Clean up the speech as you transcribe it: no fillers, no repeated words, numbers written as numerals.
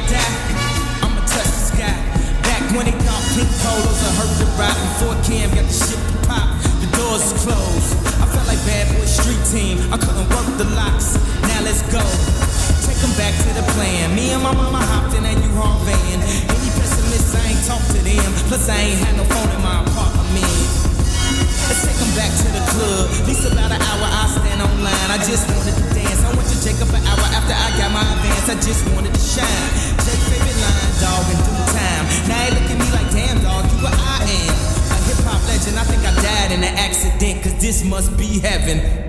die, I'ma touch the sky. Back when they thought pink polos I heard the ride. Before Cam got the shit to pop, the doors is closed. I felt like bad boy street team, I couldn't work the locks. Now let's go, take them back to the plan. Me and my mama hopped in that U-Haul van. Any pessimists, I ain't talk to them. Plus I ain't had no phone in my apartment. Let's take them back to the club. At least about an hour I stand online. I just wanted to dance. I went to Jacob an hour after I got my advance. I just wanted to shine. Jake favorite line, dog, in due time. Now they look at me like, damn, dog, you what I am. A hip-hop legend, I think I died in an accident, cause this must be heaven.